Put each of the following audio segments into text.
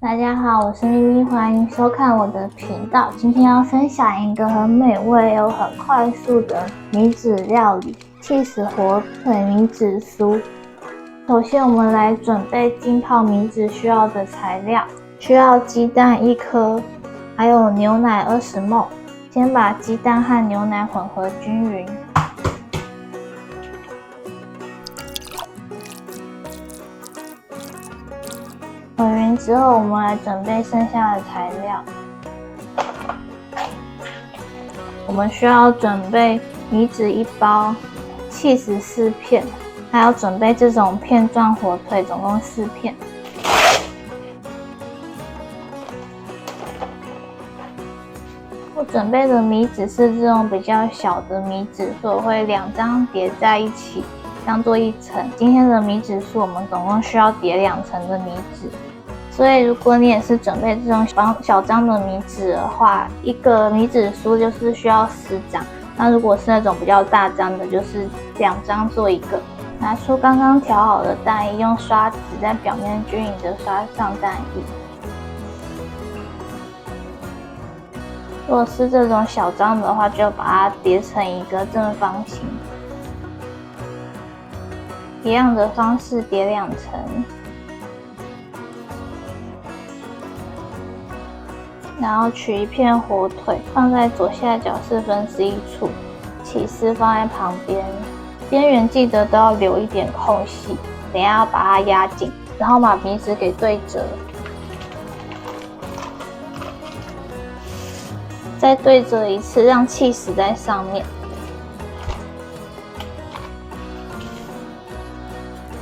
大家好，我是咪咪，欢迎收看我的频道。今天要分享一个很美味又很快速的米纸料理——起司火腿米纸酥。首先，我们来准备浸泡米纸需要的材料，需要鸡蛋1颗，还有牛奶20 ml。先把鸡蛋和牛奶混合均匀。混匀之后，我们来准备剩下的材料。我们需要准备米纸1包，起司4片，还要准备这种片状火腿，总共4片。我准备的米纸是这种比较小的米纸，所以我会2张叠在一起，当做一层。今天的米纸酥，我们总共需要叠2层的米纸。所以，如果你也是准备这种小张的米纸的话，一个米纸酥就是需要10张。那如果是那种比较大张的，就是2张做一个。拿出刚刚调好的蛋液，用刷子在表面均匀的刷上蛋液。如果是这种小张的话，就把它叠成一个正方形。一样的方式叠2层。然后取一片火腿，放在左下角1/4处，起司放在旁边，边缘记得都要留一点空隙，等一下要把它压紧，然后把米纸给对折，再对折一次，让起司在上面。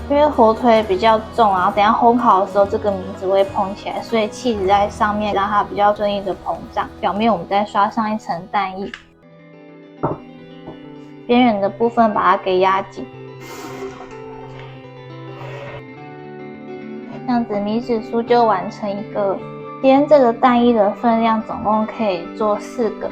因为火腿比较重，然后等一下烘烤的时候，这个米纸会蓬起来，所以起司在上面，让它比较顺利的膨胀。表面我们再刷上一层蛋液，边缘的部分把它给压紧。这样子米纸酥就完成一个。今天这个蛋液的分量总共可以做4个。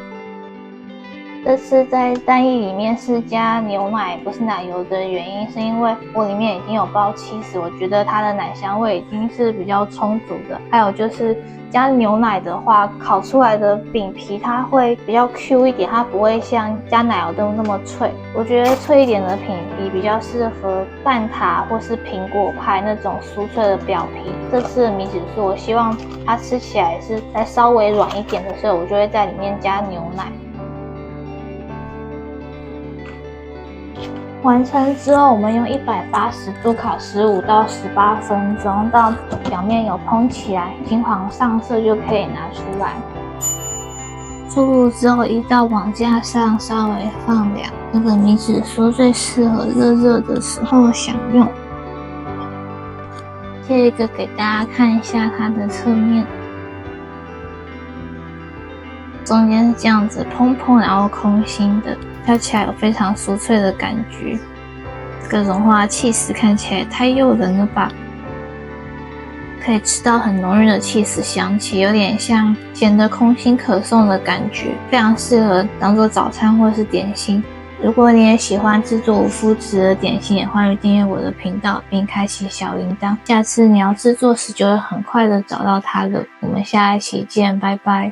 这次在蛋液里面是加牛奶，不是奶油的原因，是因为我里面已经有包起司，我觉得它的奶香味已经是比较充足的。还有就是加牛奶的话，烤出来的饼皮它会比较 Q 一点，它不会像加奶油的那么脆。我觉得脆一点的饼皮比较适合蛋挞或是苹果派那种酥脆的表皮。这次的米纸酥，我希望它吃起来是再稍微软一点的，所以我就会在里面加牛奶。完成之后，我们用180度烤15到18分钟，到表面有蓬起来、金黄上色就可以拿出来。出炉之后，移到网架上稍微放凉。这个米纸酥最适合热热的时候享用。切一个给大家看一下它的侧面，中间是这样子蓬蓬，然后空心的。咬起来有非常酥脆的感觉，这个融化起司看起来太诱人了吧！可以吃到很浓郁的起司香气，有点像咸的空心可颂的感觉，非常适合当做早餐或是点心。如果你也喜欢制作无麸质的点心，也欢迎订阅我的频道并开启小铃铛，下次你要制作时就会很快的找到它了。我们下一期见，拜拜。